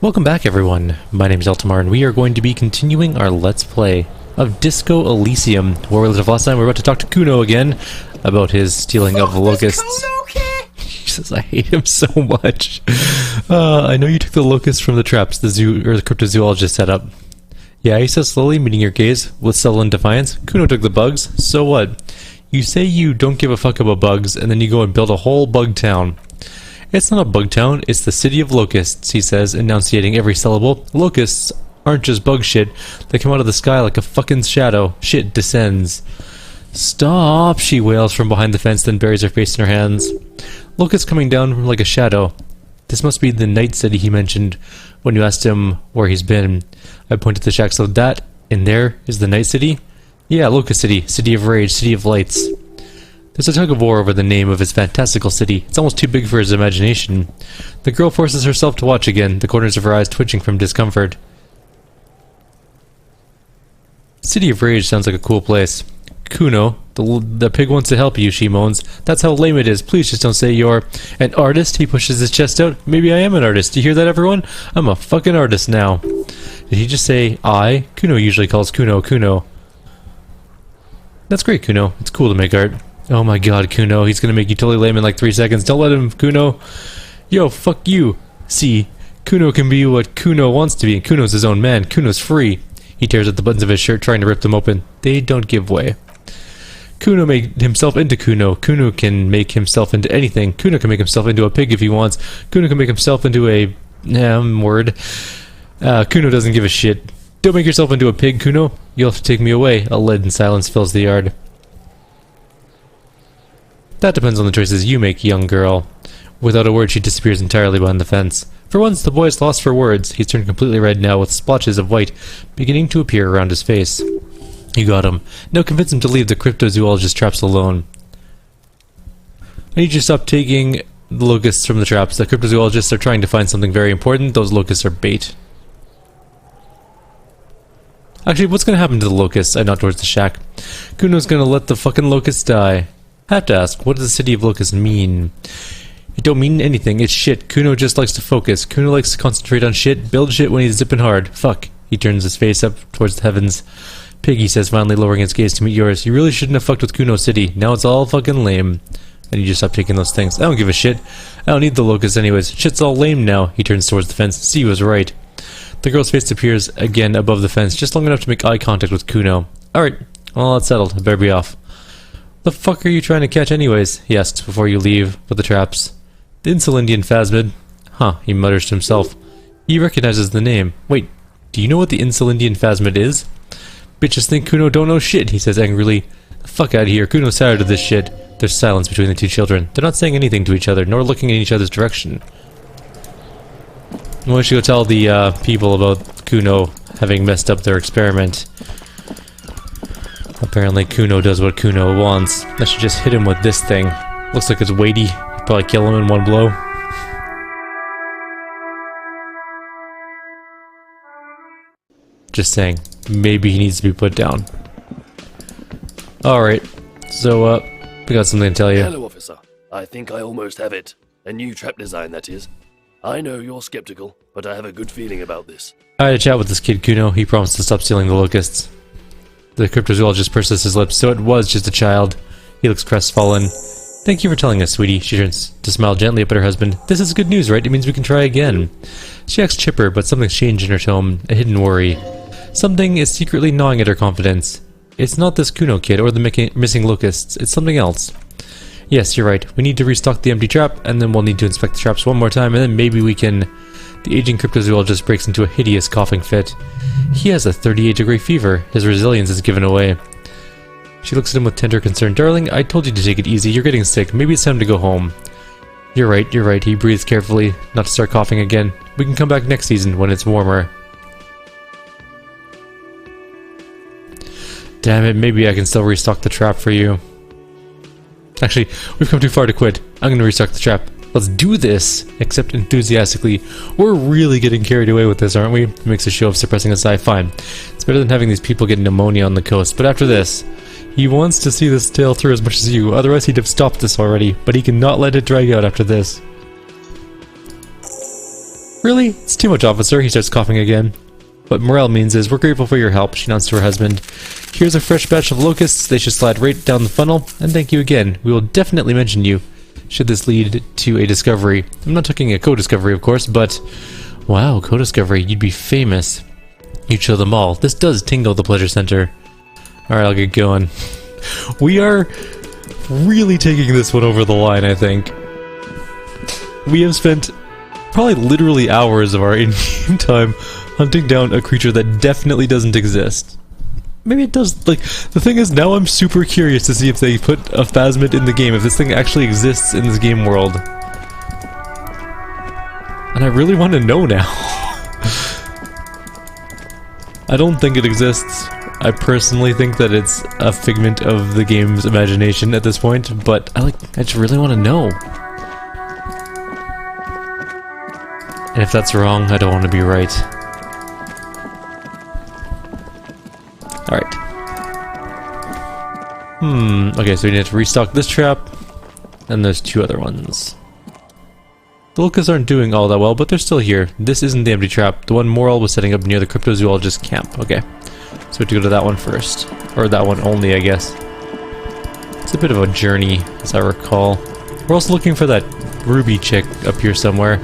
Welcome back everyone, my name is Eltimar and we are going to be continuing our Let's Play of Disco Elysium, where we left off last time. We're about to talk to Kuno again about his stealing of locusts. Jesus, I hate him so much. I know you took the locusts from the traps the zoo or the cryptozoologist set up. Yeah, he says slowly, meeting your gaze with sullen defiance. Kuno took the bugs, so what? You say you don't give a fuck about bugs, and then you go and build a whole bug town. It's not a bug town, it's the city of locusts, he says, enunciating every syllable. Locusts aren't just bug shit, they come out of the sky like a fucking shadow. Shit descends. Stop, she wails from behind the fence, then buries her face in her hands. Locusts coming down like a shadow. This must be the night city he mentioned when you asked him where he's been. I pointed to the shack, so that in there is the night city? Yeah, Locust City, city of rage, city of lights. There's a tug of war over the name of his fantastical city. It's almost too big for his imagination. The girl forces herself to watch again, the corners of her eyes twitching from discomfort. City of Rage sounds like a cool place. Kuno, the pig wants to help you, she moans. That's how lame it is. Please just don't say you're an artist. He pushes his chest out. Maybe I am an artist. Do you hear that, everyone? I'm a fucking artist now. Did he just say I? Kuno usually calls Kuno Kuno. That's great, Kuno. It's cool to make art. Oh my god, Kuno, he's gonna make you totally lame in like 3 seconds. Don't let him, Kuno. Yo, fuck you. See, Kuno can be what Kuno wants to be, and Kuno's his own man. Kuno's free. He tears at the buttons of his shirt, trying to rip them open. They don't give way. Kuno made himself into Kuno. Kuno can make himself into anything. Kuno can make himself into a pig if he wants. Kuno can make himself into a... word. Kuno doesn't give a shit. Don't make yourself into a pig, Kuno. You'll have to take me away. A leaden silence fills the yard. That depends on the choices you make, young girl. Without a word, she disappears entirely behind the fence. For once, the boy is lost for words. He's turned completely red now, with splotches of white beginning to appear around his face. You got him. Now convince him to leave the cryptozoologist traps alone. I need you to stop taking the locusts from the traps. The cryptozoologists are trying to find something very important. Those locusts are bait. Actually, what's gonna happen to the locusts? I nod towards the shack. Kuno's gonna let the fucking locusts die. I have to ask, what does the city of locusts mean? It don't mean anything, it's shit. Kuno just likes to focus. Kuno likes to concentrate on shit, build shit when he's zipping hard. Fuck. He turns his face up towards the heavens. Pig, he says, finally lowering his gaze to meet yours. You really shouldn't have fucked with Kuno City. Now it's all fucking lame. And you just stop taking those things. I don't give a shit. I don't need the locusts anyways. Shit's all lame now. He turns towards the fence. See, he was right. The girl's face appears again above the fence, just long enough to make eye contact with Kuno. Alright, well, that's settled. I better be off. The fuck are you trying to catch anyways? He asks before you leave with the traps. The Insulindian phasmid. Huh, he mutters to himself. He recognizes the name. Wait, do you know what the Insulindian phasmid is? Bitches think Kuno don't know shit, he says angrily. The fuck out of here, Kuno's tired of this shit. There's silence between the two children. They're not saying anything to each other, nor looking in each other's direction. Why don't you go tell the people about Kuno having messed up their experiment? Apparently Kuno does what Kuno wants. I should just hit him with this thing. Looks like it's weighty. Probably kill him in one blow. Just saying. Maybe he needs to be put down. Alright. So, we got something to tell you. Hello, officer. I think I almost have it. A new trap design, that is. I know you're skeptical, but I have a good feeling about this. I had a chat with this kid, Kuno. He promised to stop stealing the locusts. The cryptozoologist purses his lips, so it was just a child. He looks crestfallen. Thank you for telling us, sweetie. She turns to smile gently up at her husband. This is good news, right? It means we can try again. She acts chipper, but something's changed in her tone. A hidden worry. Something is secretly gnawing at her confidence. It's not this Kuno kid or the missing locusts. It's something else. Yes, you're right. We need to restock the empty trap, and then we'll need to inspect the traps one more time, and then maybe we can... The aging cryptozoologist breaks into a hideous coughing fit. He has a 38-degree fever. His resilience is given away. She looks at him with tender concern. Darling, I told you to take it easy. You're getting sick. Maybe it's time to go home. You're right, you're right. He breathes carefully, not to start coughing again. We can come back next season when it's warmer. Damn it, maybe I can still restock the trap for you. Actually, we've come too far to quit. I'm gonna restock the trap. Let's do this! Except enthusiastically. We're really getting carried away with this, aren't we? It makes a show of suppressing a sigh. Fine. It's better than having these people get pneumonia on the coast. But after this, he wants to see this tale through as much as you. Otherwise he'd have stopped this already. But he cannot let it drag out after this. Really? It's too much, officer. He starts coughing again. What Morel means is, we're grateful for your help, she nods to her husband. Here's a fresh batch of locusts. They should slide right down the funnel. And thank you again. We will definitely mention you, should this lead to a discovery. I'm not talking a co-discovery, of course, but... Wow, co-discovery. You'd be famous. You'd show them all. This does tingle the pleasure center. Alright, I'll get going. We are really taking this one over the line, I think. We have spent probably literally hours of our in-game time hunting down a creature that definitely doesn't exist. Maybe it does, like, the thing is, now I'm super curious to see if they put a phasmid in the game, if this thing actually exists in this game world. And I really want to know now. I don't think it exists. I personally think that it's a figment of the game's imagination at this point, but I just really want to know. And if that's wrong, I don't want to be right. Alright. Okay, so we need to restock this trap, and there's 2 other ones. The locusts aren't doing all that well, but they're still here. This isn't the empty trap. The one Morel was setting up near the cryptozoologist camp. Okay. So we have to go to that one first. Or that one only, I guess. It's a bit of a journey, as I recall. We're also looking for that ruby chick up here somewhere.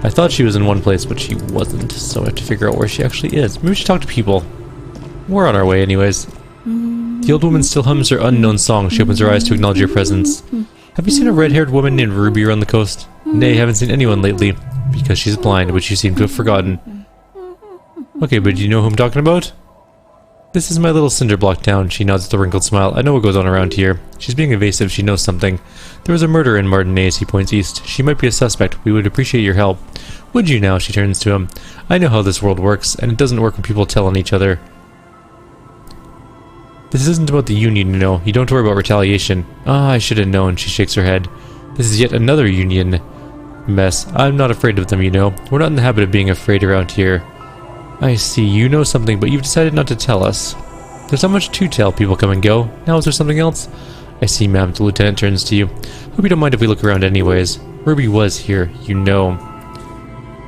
I thought she was in one place, but she wasn't, so I have to figure out where she actually is. Maybe we should talk to people. We're on our way anyways. The old woman still hums her unknown song. She opens her eyes to acknowledge your presence. Have you seen a red-haired woman named Ruby around the coast? Nay, haven't seen anyone lately, because she's blind, which you seem to have forgotten. Okay, but do you know who I'm talking about? This is my little cinderblock town, she nods with a wrinkled smile. I know what goes on around here. She's being evasive, she knows something. There was a murder in Martinez, he points east. She might be a suspect. We would appreciate your help. Would you now? She turns to him. I know how this world works, and it doesn't work when people tell on each other. This isn't about the Union, you know. You don't worry about retaliation. Ah, I should have known, she shakes her head. This is yet another Union mess. I'm not afraid of them, you know. We're not in the habit of being afraid around here. I see, you know something, but you've decided not to tell us. There's not much to tell, people come and go. Now is there something else? I see, ma'am. The lieutenant turns to you. Hope you don't mind if we look around anyways. Ruby was here, you know.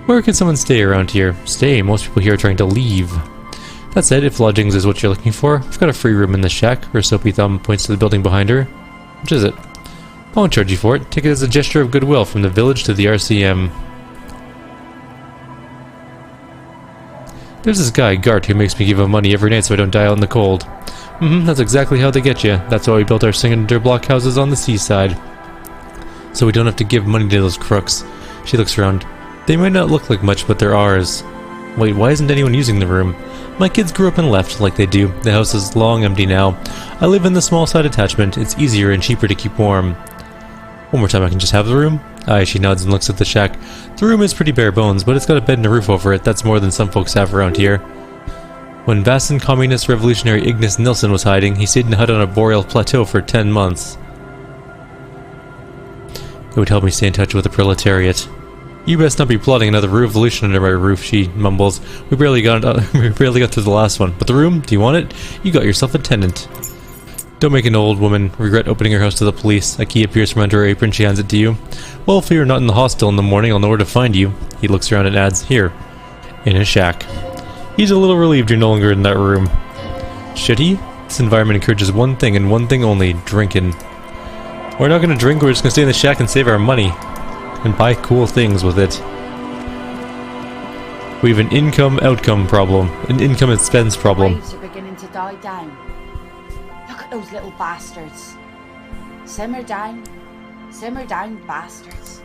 Where can someone stay around here? Stay, most people here are trying to leave. That said, if lodgings is what you're looking for, I've got a free room in the shack. Her soapy thumb points to the building behind her. Which is it? I won't charge you for it. Take it as a gesture of goodwill from the village to the RCM. There's this guy, Gart, who makes me give him money every night so I don't die out in the cold. That's exactly how they get you. That's why we built our cinder block houses on the seaside. So we don't have to give money to those crooks. She looks around. They might not look like much, but they're ours. Wait, why isn't anyone using the room? My kids grew up and left, like they do. The house is long empty now. I live in the small side attachment. It's easier and cheaper to keep warm. One more time, I can just have the room? Aye, she nods and looks at the shack. The room is pretty bare bones, but it's got a bed and a roof over it. That's more than some folks have around here. When Vasan communist revolutionary Ignis Nilsson was hiding, he stayed in a hut on a boreal plateau for 10 months. It would help me stay in touch with the proletariat. You best not be plotting another revolution under my roof, she mumbles. We barely got through the last one. But the room? Do you want it? You got yourself a tenant. Don't make an old woman regret opening her house to the police. A key appears from under her apron. She hands it to you. Well, if you're not in the hostel in the morning, I'll know where to find you. He looks around and adds, here, in his shack. He's a little relieved you're no longer in that room. Should he? This environment encourages one thing and one thing only, drinking. We're not going to drink, we're just going to stay in the shack and save our money. And buy cool things with it. We have an income-outcome problem. An income-expense problem. Waves are beginning to die down. Look at those little bastards. Simmer down, bastards.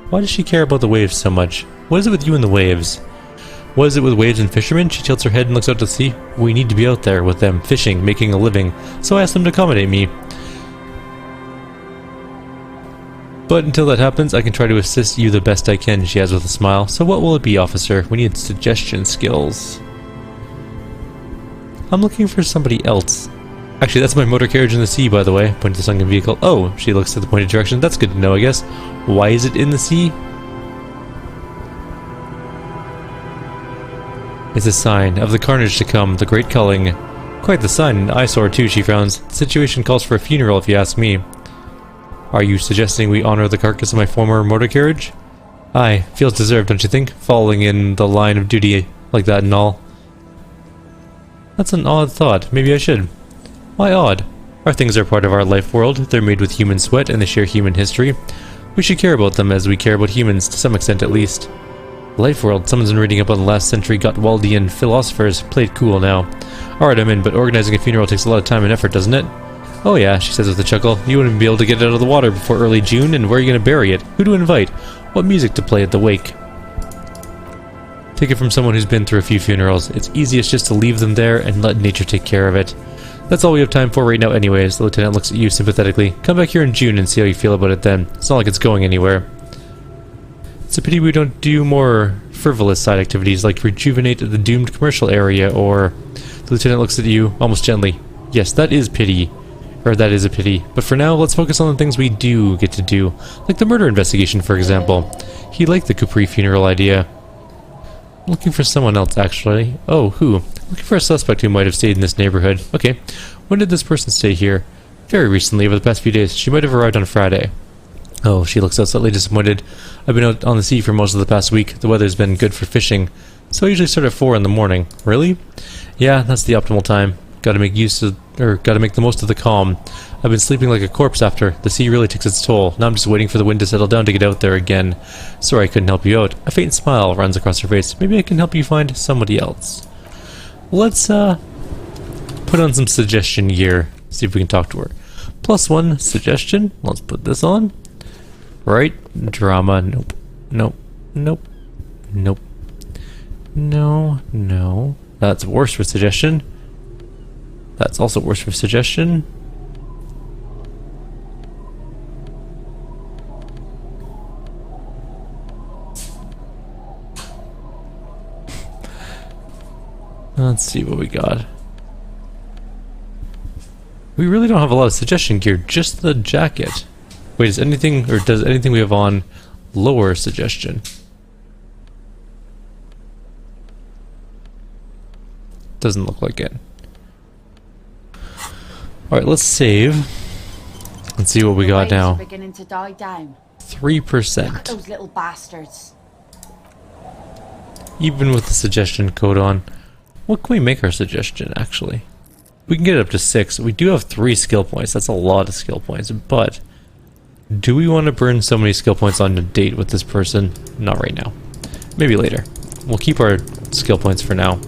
Why does she care about the waves so much? What is it with you and the waves? What is it with waves and fishermen? She tilts her head and looks out to sea. We need to be out there with them, fishing, making a living. So I asked them to accommodate me. But until that happens, I can try to assist you the best I can, she adds with a smile. So what will it be, officer? We need suggestion skills. I'm looking for somebody else. Actually, that's my motor carriage in the sea, by the way. Point to the sunken vehicle. Oh, she looks to the pointed direction. That's good to know, I guess. Why is it in the sea? It's a sign of the carnage to come, the great culling. Quite the sign, an eyesore too, she frowns. The situation calls for a funeral, if you ask me. Are you suggesting we honor the carcass of my former motor carriage? Aye, feels deserved, don't you think? Falling in the line of duty like that and all. That's an odd thought. Maybe I should. Why odd? Our things are part of our life world. They're made with human sweat and they share human history. We should care about them as we care about humans, to some extent at least. Life world, someone's been reading up on the last century Gottwaldian philosophers. Played cool now. Alright, I'm in, but organizing a funeral takes a lot of time and effort, doesn't it? Oh yeah, she says with a chuckle. You wouldn't be able to get it out of the water before early June, and where are you going to bury it? Who to invite? What music to play at the wake? Take it from someone who's been through a few funerals. It's easiest just to leave them there and let nature take care of it. That's all we have time for right now anyways. The lieutenant looks at you sympathetically. Come back here in June and see how you feel about it then. It's not like it's going anywhere. It's a pity we don't do more frivolous side activities like rejuvenate the doomed commercial area or... The lieutenant looks at you almost gently. Yes, that is pity. Or that is a pity. But for now, let's focus on the things we do get to do. Like the murder investigation, for example. He liked the Capri funeral idea. Looking for someone else, actually. Oh, who? Looking for a suspect who might have stayed in this neighborhood. Okay. When did this person stay here? Very recently, over the past few days. She might have arrived on Friday. Oh, she looks out slightly disappointed. I've been out on the sea for most of the past week. The weather's been good for fishing. So I usually start at 4 in the morning. Really? Yeah, that's the optimal time. Gotta make the most of the calm. I've been sleeping like a corpse after. The sea really takes its toll. Now I'm just waiting for the wind to settle down to get out there again. Sorry I couldn't help you out. A faint smile runs across her face. Maybe I can help you find somebody else. Let's, put on some suggestion gear. See if we can talk to her. +1 suggestion. Let's put this on. Right. Drama. Nope. Nope. Nope. Nope. No. No. That's worse for suggestion. That's also worse for suggestion. Let's see what we got. We really don't have a lot of suggestion gear, just the jacket. Wait, does anything we have on lower suggestion? Doesn't look like it. Alright, let's save. Let's see what we got now. Beginning to die down. 3%. Look at those little bastards. Even with the suggestion code on. What can we make our suggestion, actually? We can get it up to 6. We do have 3 skill points. That's a lot of skill points. But, do we want to burn so many skill points on a date with this person? Not right now. Maybe later. We'll keep our skill points for now.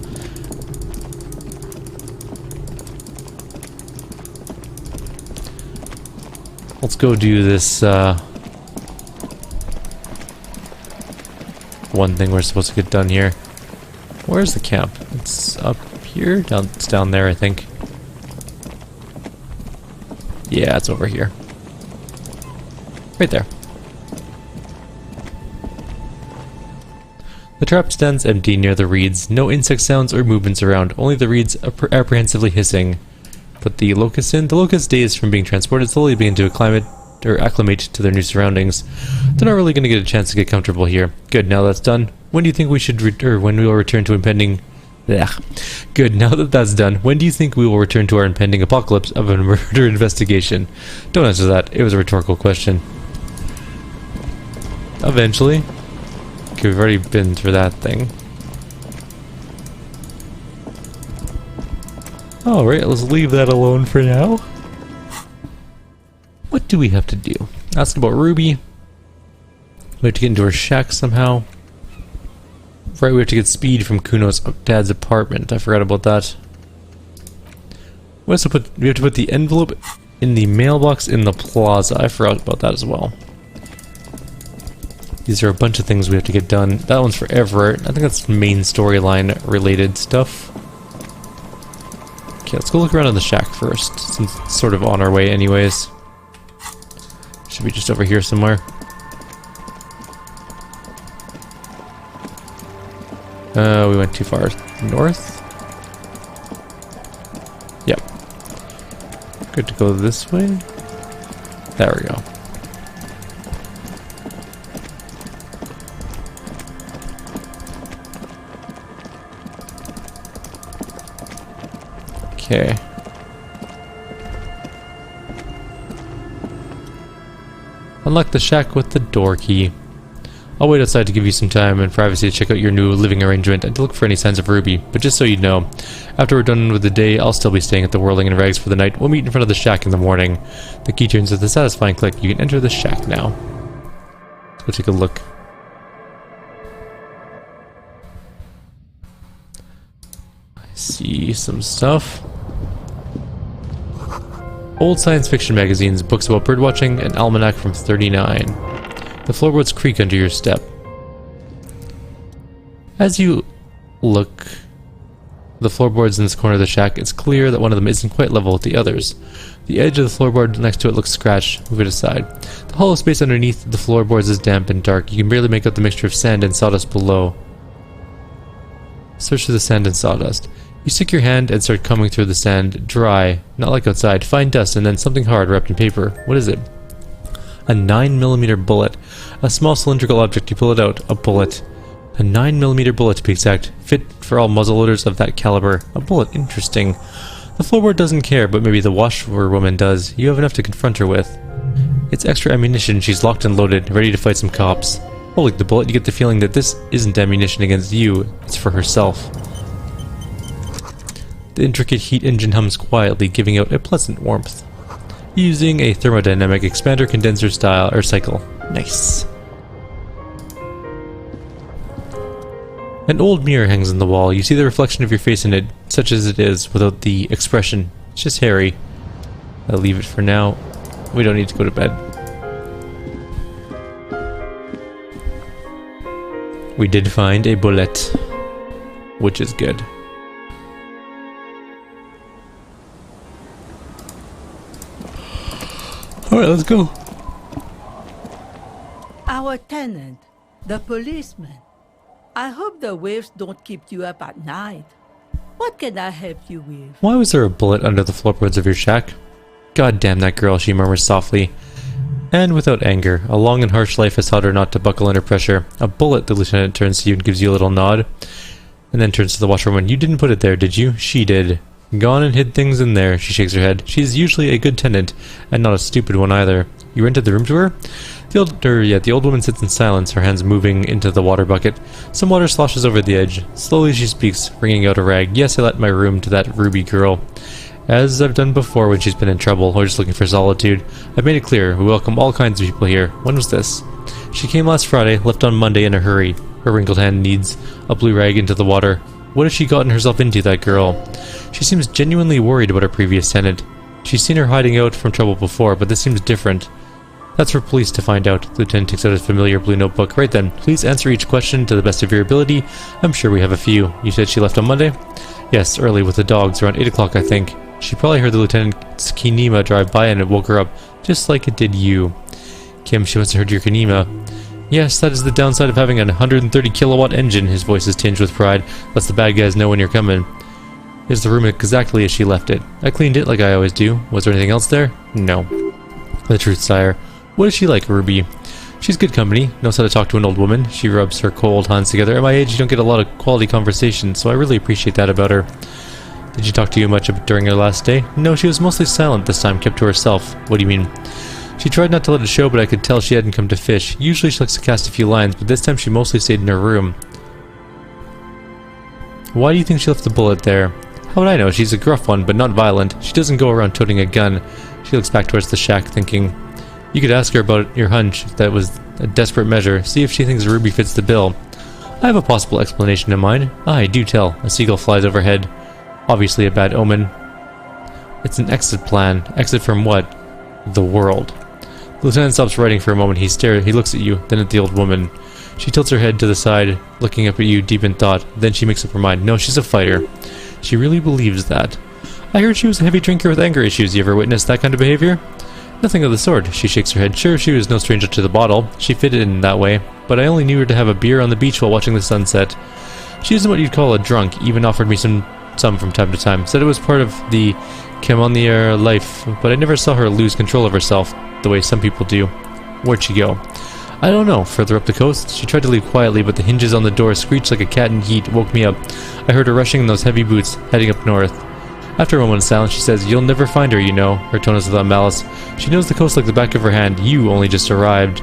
Let's go do this, one thing we're supposed to get done here. Where's the camp? It's up here? It's down there, I think. Yeah, it's over here. Right there. The trap stands empty near the reeds. No insect sounds or movements around, only the reeds apprehensively hissing. Put the locusts in. The locusts, dazed from being transported, slowly begin to acclimate to their new surroundings. They're not really going to get a chance to get comfortable here. Good, now that's done. When do you think we should when we will return to impending... Blech. Good, now that that's done, when do you think we will return to our impending apocalypse of a murder investigation? Don't answer that. It was a rhetorical question. Eventually. Okay, we've already been through that thing. Alright, let's leave that alone for now. What do we have to do? Ask about Ruby. We have to get into her shack somehow. Right, we have to get speed from Kuno's dad's apartment. I forgot about that. We have to put the envelope in the mailbox in the plaza. I forgot about that as well. These are a bunch of things we have to get done. That one's for Everett. I think that's main storyline related stuff. Okay, let's go look around in the shack first, since it's sort of on our way anyways. Should be just over here somewhere. We went too far north. Yep. Good to go this way. There we go. Okay. Unlock the shack with the door key. I'll wait outside to give you some time and privacy to check out your new living arrangement and to look for any signs of Ruby, but just so you know, after we're done with the day, I'll still be staying at the Whirling in Rags for the night. We'll meet in front of the shack in the morning. The key turns with a satisfying click. You can enter the shack now. Let's go take a look. I see some stuff. Old science fiction magazines, books about birdwatching, an almanac from 39. The floorboards creak under your step. As you look the floorboards in this corner of the shack, it's clear that one of them isn't quite level with the others. The edge of the floorboard next to it looks scratched. Move it aside. The hollow space underneath the floorboards is damp and dark. You can barely make out the mixture of sand and sawdust below. Search for the sand and sawdust. You stick your hand and start combing through the sand. Dry, not like outside. Find dust and then something hard wrapped in paper. What is it? A 9mm bullet. A small cylindrical object. You pull it out. A bullet. A 9mm bullet to be exact. Fit for all muzzleloaders of that caliber. A bullet. Interesting. The floorboard doesn't care, but maybe the washerwoman does. You have enough to confront her with. It's extra ammunition. She's locked and loaded, ready to fight some cops. Holding the bullet, you get the feeling that this isn't ammunition against you. It's for herself. The intricate heat engine hums quietly, giving out a pleasant warmth. Using a thermodynamic expander condenser style or cycle. Nice. An old mirror hangs on the wall. You see the reflection of your face in it, such as it is, without the expression. It's just hairy. I'll leave it for now. We don't need to go to bed. We did find a bullet, which is good. Alright, let's go. Our tenant, the policeman. I hope the waves don't keep you up at night. What can I help you with? Why was there a bullet under the floorboards of your shack? God damn that girl, she murmurs softly. And without anger, a long and harsh life has taught her not to buckle under pressure. A bullet, the lieutenant turns to you and gives you a little nod. And then turns to the washerwoman. You didn't put it there, did you? She did. Gone and hid things in there, she shakes her head. She's usually a good tenant, and not a stupid one either. You rented the room to her? The old woman sits in silence, her hands moving into the water bucket. Some water sloshes over the edge. Slowly she speaks, wringing out a rag. Yes, I let my room to that Ruby girl. As I've done before when she's been in trouble, or just looking for solitude. I've made it clear, we welcome all kinds of people here. When was this? She came last Friday, left on Monday in a hurry. Her wrinkled hand kneads a blue rag into the water. What has she gotten herself into, that girl? She seems genuinely worried about her previous tenant. She's seen her hiding out from trouble before, but this seems different. That's for police to find out. The lieutenant takes out his familiar blue notebook. Right then, please answer each question to the best of your ability. I'm sure we have a few. You said she left on Monday? Yes, early with the dogs, around 8 o'clock I think. She probably heard the lieutenant's Kinema drive by and it woke her up, just like it did you. Kim, she must have heard your Kinema. Yes, that is the downside of having a 130 kilowatt engine. His voice is tinged with pride. Lets the bad guys know when you're coming. Is the room exactly as she left it? I cleaned it like I always do. Was there anything else there? No. The truth, sire. What is she like, Ruby? She's good company. Knows how to talk to an old woman. She rubs her cold hands together. At my age, you don't get a lot of quality conversation, so I really appreciate that about her. Did she talk to you much during her last day? No, she was mostly silent this time, kept to herself. What do you mean? She tried not to let it show, but I could tell she hadn't come to fish. Usually she likes to cast a few lines, but this time she mostly stayed in her room. Why do you think she left the bullet there? How would I know? She's a gruff one, but not violent. She doesn't go around toting a gun. She looks back towards the shack, thinking, you could ask her about your hunch, if that was a desperate measure. See if she thinks Ruby fits the bill. I have a possible explanation in mind. Aye, do tell. A seagull flies overhead. Obviously a bad omen. It's an exit plan. Exit from what? The world. The lieutenant stops writing for a moment. He looks at you, then at the old woman. She tilts her head to the side, looking up at you deep in thought. Then she makes up her mind. No, she's a fighter. She really believes that. I heard she was a heavy drinker with anger issues. You ever witnessed that kind of behavior? Nothing of the sort. She shakes her head. Sure, she was no stranger to the bottle. She fitted in that way. But I only knew her to have a beer on the beach while watching the sunset. She isn't what you'd call a drunk. Even offered me some from time to time. Said it was part of the Kyrieru life. But I never saw her lose control of herself the way some people do. Where'd she go? I don't know. Further up the coast? She tried to leave quietly, but the hinges on the door screeched like a cat in heat. Woke me up. I heard her rushing in those heavy boots, heading up north. After a moment of silence, she says, you'll never find her, you know. Her tone is without malice. She knows the coast like the back of her hand. You only just arrived.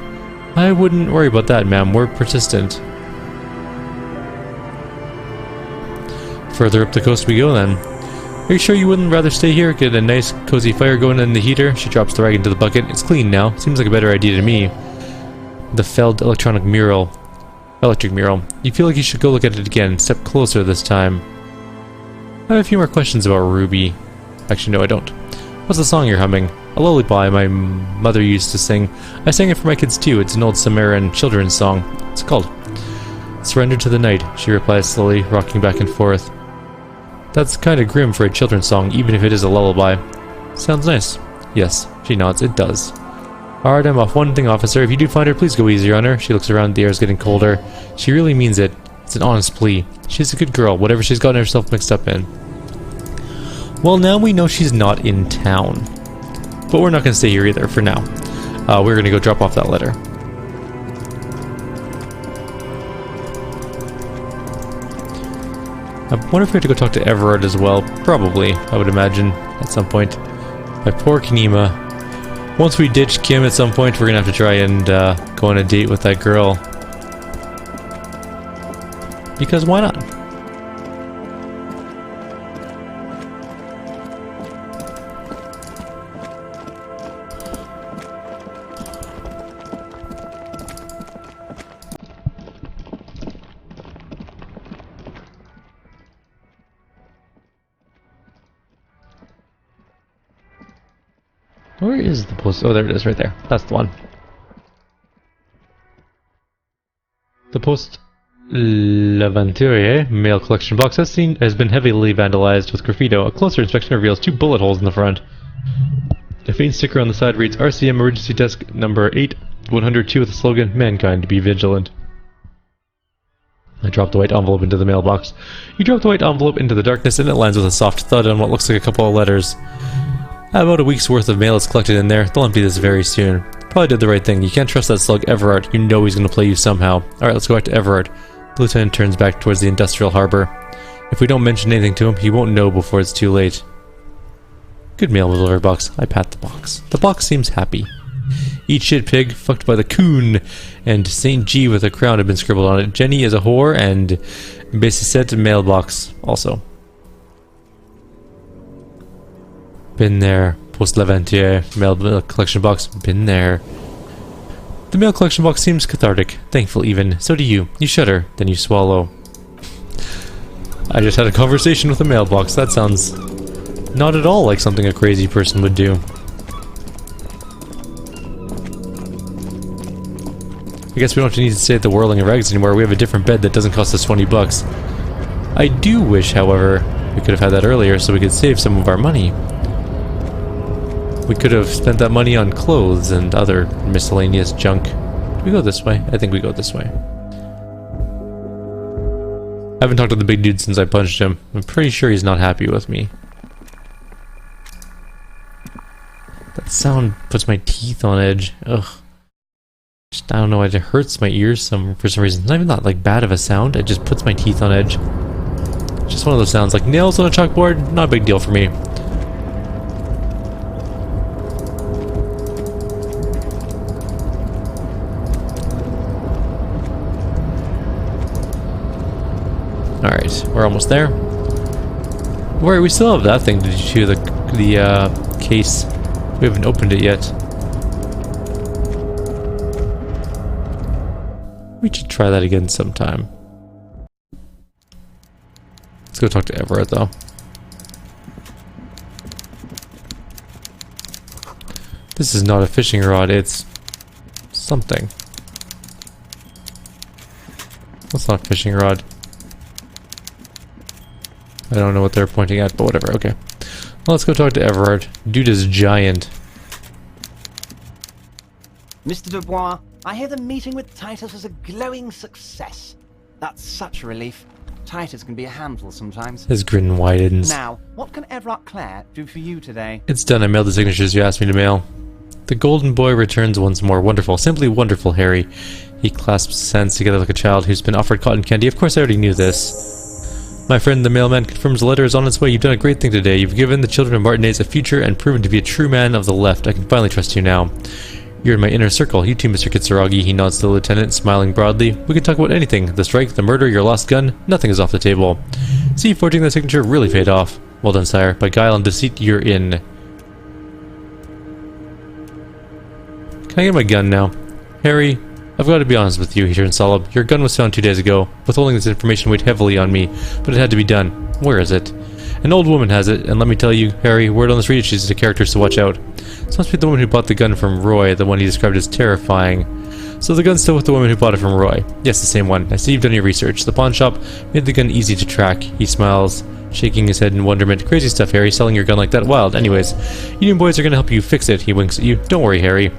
I wouldn't worry about that, ma'am. We're persistent. Further up the coast we go, then. Are you sure you wouldn't rather stay here? Get a nice, cozy fire going in the heater? She drops the rag into the bucket. It's clean now. Seems like a better idea to me. The felled electric mural. You feel like you should go look at it again. Step closer this time. I have a few more questions about Ruby. Actually, no, I don't. What's the song you're humming? A lullaby my mother used to sing. I sang it for my kids too. It's an old Sumerian children's song. It's called Surrender to the Night, she replies slowly, rocking back and forth. That's kind of grim for a children's song, even if it is a lullaby. Sounds nice. Yes, she nods. It does. Alright, I'm off. One thing, officer. If you do find her, please go easier on her. She looks around. The air is getting colder. She really means it. It's an honest plea. She's a good girl, whatever she's gotten herself mixed up in. Well, now we know she's not in town. But we're not going to stay here either for now. We're going to go drop off that letter. I wonder if we have to go talk to Everard as well. Probably, I would imagine, at some point. My poor Knema. Once we ditch Kim at some point, we're going to have to try and go on a date with that girl. Because why not? Where is the post? Oh, there it is, right there. That's the one. The post L'Aventurier mail collection box has been heavily vandalized with graffito. A closer inspection reveals 2 bullet holes in the front. A faint sticker on the side reads RCM Emergency Desk number 8102 with the slogan, Mankind, be vigilant. I drop the white envelope into the mailbox. You drop the white envelope into the darkness and it lands with a soft thud on what looks like a couple of letters. About a week's worth of mail is collected in there. They'll empty this very soon. Probably did the right thing. You can't trust that slug Everard. You know he's going to play you somehow. Alright, let's go back to Everard. The lieutenant turns back towards the industrial harbor. If we don't mention anything to him, he won't know before it's too late. Good mail delivery box. I pat the box. The box seems happy. Eat shit pig, fucked by the coon, and St. G with a crown have been scribbled on it. Jenny is a whore, and Besset mailbox also. Been there. Post L'Aventurier mail collection box. Been there. The mail collection box seems cathartic. Thankful even. So do you. You shudder. Then you swallow. I just had a conversation with a mailbox. That sounds not at all like something a crazy person would do. I guess we don't need to stay at the Whirling and Rags anymore. We have a different bed that doesn't cost us 20 bucks. I do wish, however, we could have had that earlier so we could save some of our money. We could have spent that money on clothes and other miscellaneous junk. Do we go this way? I think we go this way. I haven't talked to the big dude since I punched him. I'm pretty sure he's not happy with me. That sound puts my teeth on edge. Ugh. Just, I don't know, it hurts my ears for some reason. It's not even that bad of a sound, it just puts my teeth on edge. Just one of those sounds, like nails on a chalkboard, not a big deal for me. Alright, we're almost there. Wait, we still have that thing to do, the case. We haven't opened it yet. We should try that again sometime. Let's go talk to Everett, though. This is not a fishing rod, it's something. That's not a fishing rod. I don't know what they're pointing at, but whatever, okay. Well, let's go talk to Everard. Dude is giant. Mr. Dubois, I hear the meeting with Titus was a glowing success. That's such a relief. Titus can be a handful sometimes. His grin widens. Now, what can Everard Clare do for you today? It's done. I mailed the signatures you asked me to mail. The golden boy returns once more. Wonderful. Simply wonderful, Harry. He clasps his hands together like a child who's been offered cotton candy. Of course, I already knew this. My friend the mailman confirms the letter is on its way. You've done a great thing today. You've given the children of Martinez a future and proven to be a true man of the left. I can finally trust you now. You're in my inner circle. You too, Mr. Kitsuragi. He nods to the lieutenant, smiling broadly. We can talk about anything. The strike, the murder, your lost gun. Nothing is off the table. See, forging that signature really paid off. Well done, sire. By guile and deceit, you're in. Can I get my gun now? Harry, I've got to be honest with you, he turned solemn. Your gun was found 2 days ago. Withholding this information weighed heavily on me, but it had to be done. Where is it? An old woman has it, and let me tell you, Harry, word on the street she's a character to watch out. This must be the woman who bought the gun from Roy, the one he described as terrifying. So the gun's still with the woman who bought it from Roy. Yes, the same one. I see you've done your research. The pawn shop made the gun easy to track. He smiles, shaking his head in wonderment. Crazy stuff, Harry. Selling your gun like that wild. Anyways, Union boys are going to help you fix it. He winks at you. Don't worry, Harry.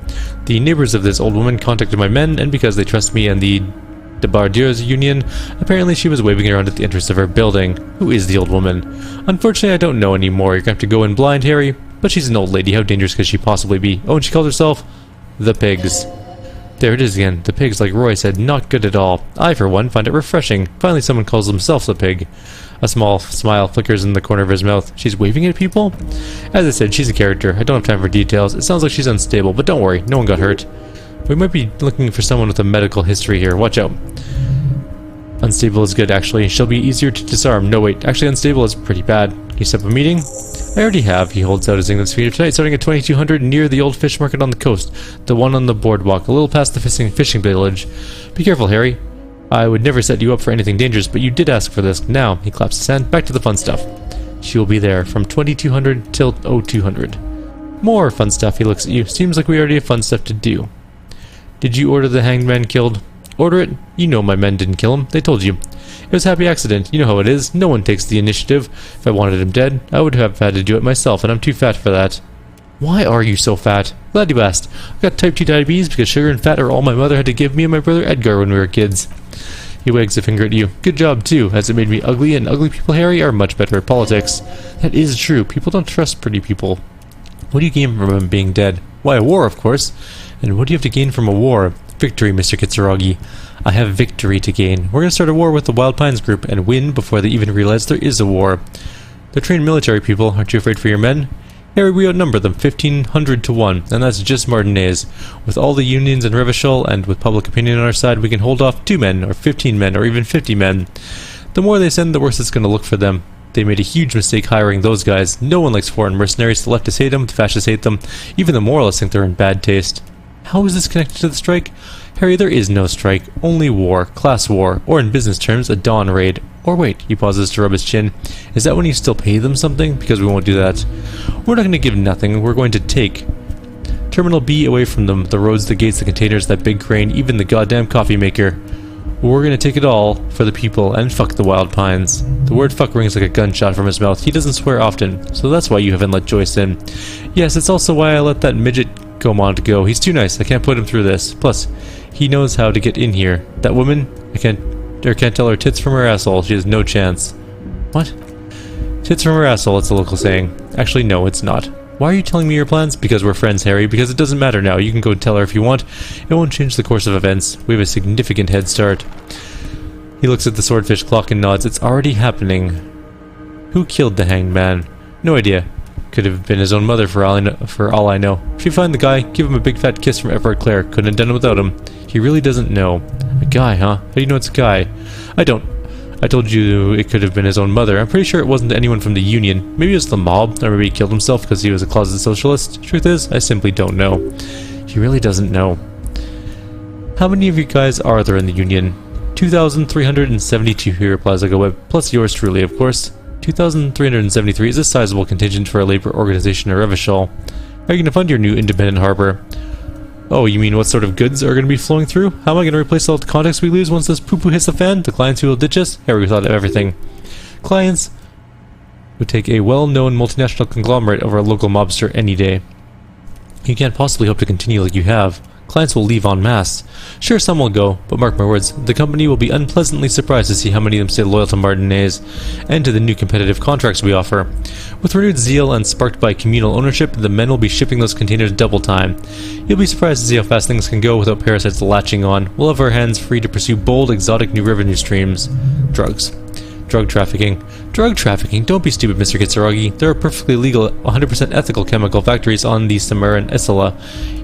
The neighbors of this old woman contacted my men, and because they trust me and the Debardiers Union, apparently she was waving around at the entrance of her building. Who is the old woman? Unfortunately, I don't know anymore. You're going to have to go in blind, Harry. But she's an old lady. How dangerous could she possibly be? Oh, and she calls herself the Pigs. There it is again. The Pigs, like Roy said, not good at all. I, for one, find it refreshing. Finally, someone calls himself the Pig. A small smile flickers in the corner of his mouth. She's waving at people? As I said, she's a character. I don't have time for details. It sounds like she's unstable, but don't worry. No one got hurt. We might be looking for someone with a medical history here. Watch out. Unstable is good, actually. She'll be easier to disarm. No, wait. Actually, unstable is pretty bad. Can you set up a meeting? I already have. He holds out his England's feeder tonight, starting at 2200 near the old fish market on the coast. The one on the boardwalk, a little past the fishing village. Be careful, Harry. I would never set you up for anything dangerous, but you did ask for this. Now, he claps his hand. Back to the fun stuff. She will be there from 2200 till 0200. More fun stuff. He looks at you. Seems like we already have fun stuff to do. Did you order the hanged man killed? Order it? You know my men didn't kill him. They told you. It was a happy accident. You know how it is. No one takes the initiative. If I wanted him dead, I would have had to do it myself, and I'm too fat for that. Why are you so fat? Glad you asked. I've got type 2 diabetes because sugar and fat are all my mother had to give me and my brother Edgar when we were kids. He wags a finger at you. Good job, too. Has it made me ugly? And ugly people, Harry, are much better at politics. That is true. People don't trust pretty people. What do you gain from him being dead? Why, a war, of course. And what do you have to gain from a war? Victory, Mr. Kitsuragi. I have victory to gain. We're going to start a war with the Wild Pines group and win before they even realize there is a war. They're trained military people. Aren't you afraid for your men? Harry, we outnumber them 1,500 to 1, and that's just Martinez. With all the unions in Revachol and with public opinion on our side, we can hold off 2 men, or 15 men, or even 50 men. The more they send, the worse it's going to look for them. They made a huge mistake hiring those guys. No one likes foreign mercenaries. The leftists hate them, the fascists hate them. Even the moralists think they're in bad taste. How is this connected to the strike? Harry, there is no strike. Only war. Class war. Or in business terms, a dawn raid. Or wait, he pauses to rub his chin. Is that when you still pay them something? Because we won't do that. We're not going to give nothing. We're going to take. Terminal B away from them. The roads, the gates, the containers, that big crane, even the goddamn coffee maker. We're going to take it all for the people and fuck the Wild Pines. The word fuck rings like a gunshot from his mouth. He doesn't swear often, so that's why you haven't let Joyce in. Yes, it's also why I let that midget Gaumont go. He's too nice. I can't put him through this. Plus, he knows how to get in here. That woman, I can't tell her tits from her asshole. She has no chance. What? Tits from her asshole, it's a local saying. Actually, no, it's not. Why are you telling me your plans? Because we're friends, Harry. Because it doesn't matter now. You can go tell her if you want. It won't change the course of events. We have a significant head start. He looks at the swordfish clock and nods. It's already happening. Who killed the hanged man? No idea. Could have been his own mother for all I know. If you find the guy, give him a big fat kiss from Everard Clare. Couldn't have done it without him. He really doesn't know. A guy, huh? How do you know it's a guy? I don't. I told you it could have been his own mother. I'm pretty sure it wasn't anyone from the Union. Maybe it was the mob, or maybe he killed himself because he was a closet socialist. Truth is, I simply don't know. He really doesn't know. How many of you guys are there in the Union? 2,372, he replies like a web, plus yours truly, of course. 2,373 is a sizable contingent for a labor organization in Revachol. How are you going to fund your new independent harbor? Oh, you mean what sort of goods are going to be flowing through? How am I going to replace all the contacts we lose once this poo-poo hits the fan? The clients who will ditch us? Harry thought of everything. Clients would take a well-known multinational conglomerate over a local mobster any day. You can't possibly hope to continue like you have. Clients will leave en masse. Sure, some will go, but mark my words, the company will be unpleasantly surprised to see how many of them stay loyal to Martinez and to the new competitive contracts we offer. With renewed zeal and sparked by communal ownership, the men will be shipping those containers double time. You'll be surprised to see how fast things can go without parasites latching on. We'll have our hands free to pursue bold, exotic new revenue streams. Drugs. Drug trafficking. Drug trafficking? Don't be stupid, Mr. Kitsuragi. There are perfectly legal, 100% ethical chemical factories on the Samaran Isla.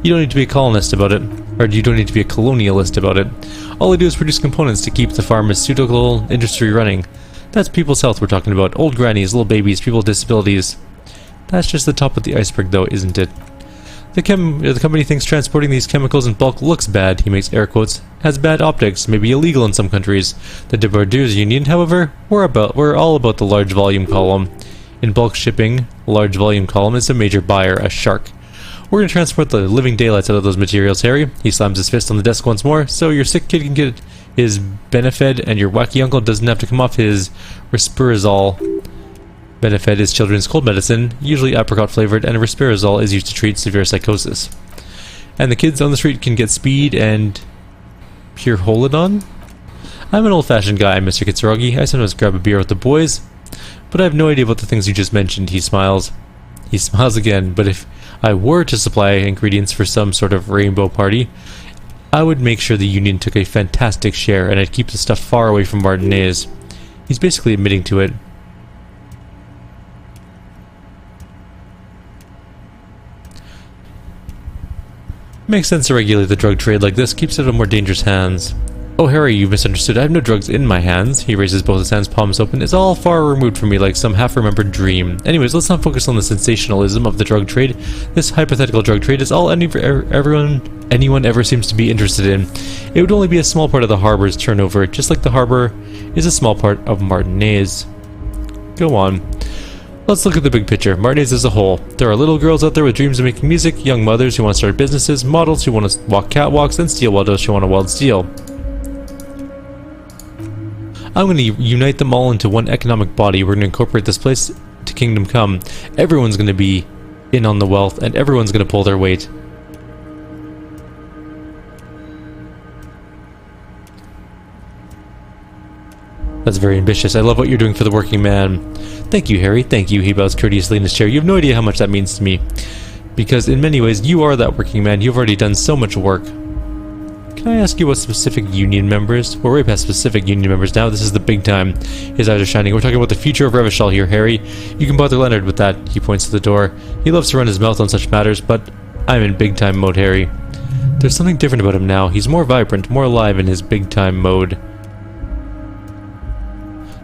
You don't need to be a colonist about it. Or you don't need to be a colonialist about it. All they do is produce components to keep the pharmaceutical industry running. That's people's health we're talking about. Old grannies, little babies, people with disabilities. That's just the top of the iceberg though, isn't it? The company thinks transporting these chemicals in bulk looks bad, he makes air quotes, has bad optics, maybe illegal in some countries. The Debardeurs Union, however, we're all about the large volume column. In bulk shipping, large volume column is a major buyer, a shark. We're going to transport the living daylights out of those materials, Harry. He slams his fist on the desk once more, so your sick kid can get his Benefed and your wacky uncle doesn't have to come off his Risperazole. Benefed is children's cold medicine, usually apricot flavored, and Risperazole is used to treat severe psychosis. And the kids on the street can get speed and pure Holodon? I'm an old-fashioned guy, Mr. Kitsuragi. I sometimes grab a beer with the boys, but I have no idea about the things you just mentioned, he smiles. He smiles again, but if I were to supply ingredients for some sort of rainbow party, I would make sure the Union took a fantastic share, and I'd keep the stuff far away from Martinez. He's basically admitting to it. Makes sense to regulate the drug trade like this, keeps it out of more dangerous hands. Oh, Harry, you've misunderstood. I have no drugs in my hands. He raises both his hands, palms open. It's all far removed from me, like some half-remembered dream. Anyways, let's not focus on the sensationalism of the drug trade. This hypothetical drug trade is all anyone ever seems to be interested in. It would only be a small part of the harbor's turnover, just like the harbor is a small part of Martinez. Go on. Let's look at the big picture. Martinez as a whole. There are little girls out there with dreams of making music, young mothers who want to start businesses, models who want to walk catwalks, and steel welders who want to weld steel. I'm going to unite them all into one economic body. We're going to incorporate this place to Kingdom Come. Everyone's going to be in on the wealth, and everyone's going to pull their weight. That's very ambitious. I love what you're doing for the working man. Thank you, Harry. Thank you. He bows courteously in his chair. You have no idea how much that means to me. Because in many ways, you are that working man. You've already done so much work. Can I ask you what specific union members? We're way past specific union members now. This is the big time. His eyes are shining. We're talking about the future of Revachol here, Harry. You can bother Leonard with that. He points to the door. He loves to run his mouth on such matters, but I'm in big time mode, Harry. There's something different about him now. He's more vibrant, more alive in his big time mode.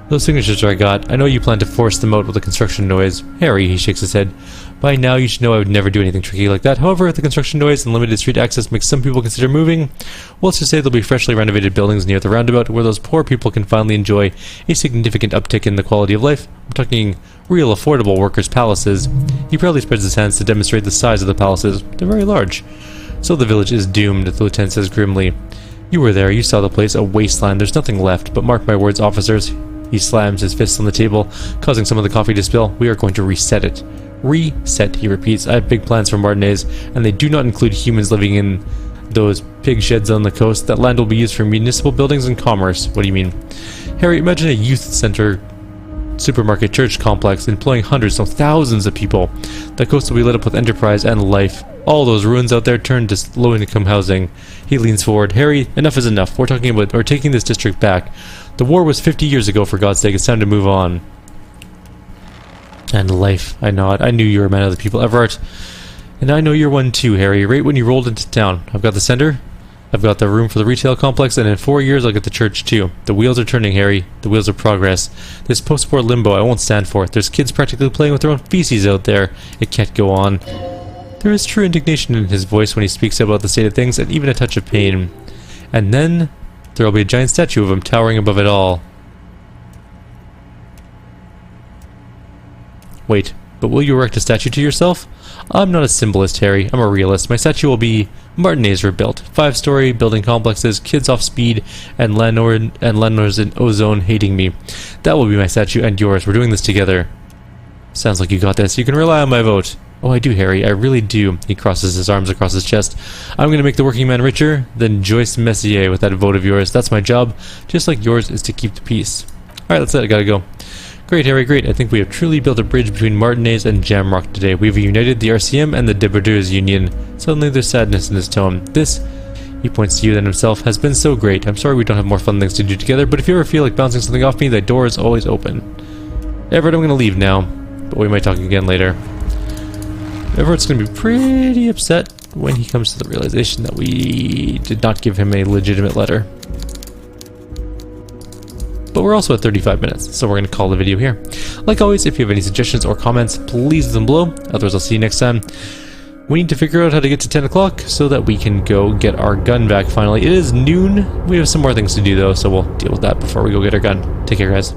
Those signatures I got. I know you plan to force them out with a construction noise. Harry, he shakes his head. By now you should know I would never do anything tricky like that. However, if the construction noise and limited street access makes some people consider moving, well, let's just say there'll be freshly renovated buildings near the roundabout where those poor people can finally enjoy a significant uptick in the quality of life. I'm talking real affordable workers' palaces. He proudly spreads his hands to demonstrate the size of the palaces. They're very large. So the village is doomed, the lieutenant says grimly. You were there, you saw the place, a wasteland. There's nothing left, but mark my words, officers. He slams his fists on the table, causing some of the coffee to spill. We are going to reset it. Reset, he repeats. I have big plans for Martinez, and they do not include humans living in those pig sheds on the coast. That land will be used for municipal buildings and commerce. What do you mean? Harry, imagine a youth center, supermarket, church complex, employing hundreds, no thousands of people. The coast will be lit up with enterprise and life. All those ruins out there turned to low-income housing. He leans forward. Harry, enough is enough. We're taking this district back. The war was 50 years ago, for God's sake. It's time to move on. And life. I nod. I knew you were a man of the people, Everett. And I know you're one too, Harry. Right when you rolled into town. I've got the center. I've got the room for the retail complex, and in 4 years I'll get the church too. The wheels are turning, Harry. The wheels of progress. This post-war limbo I won't stand for. There's kids practically playing with their own feces out there. It can't go on. There is true indignation in his voice when he speaks about the state of things, and even a touch of pain. And then there will be a giant statue of him towering above it all. Wait, but will you erect a statue to yourself? I'm not a symbolist, Harry. I'm a realist. My statue will be Martinez rebuilt. 5-story building complexes, kids off speed, and landlords in ozone hating me. That will be my statue and yours. We're doing this together. Sounds like you got this. You can rely on my vote. Oh, I do, Harry. I really do. He crosses his arms across his chest. I'm going to make the working man richer than Joyce Messier with that vote of yours. That's my job, just like yours is to keep the peace. Alright, that's it. I gotta go. Great, Harry, great. I think we have truly built a bridge between Martinez and Jamrock today. We've united the RCM and the Debardeurs Union. Suddenly there's sadness in his tone. This, he points to you then himself, has been so great. I'm sorry we don't have more fun things to do together, but if you ever feel like bouncing something off me, the door is always open. Everett, I'm gonna leave now, but we might talk again later. Everett's gonna be pretty upset when he comes to the realization that we did not give him a legitimate letter. But we're also at 35 minutes, so we're going to call the video here. Like always, if you have any suggestions or comments, please leave them below. Otherwise, I'll see you next time. We need to figure out how to get to 10 o'clock so that we can go get our gun back finally. It is noon. We have some more things to do though, so we'll deal with that before we go get our gun. Take care, guys.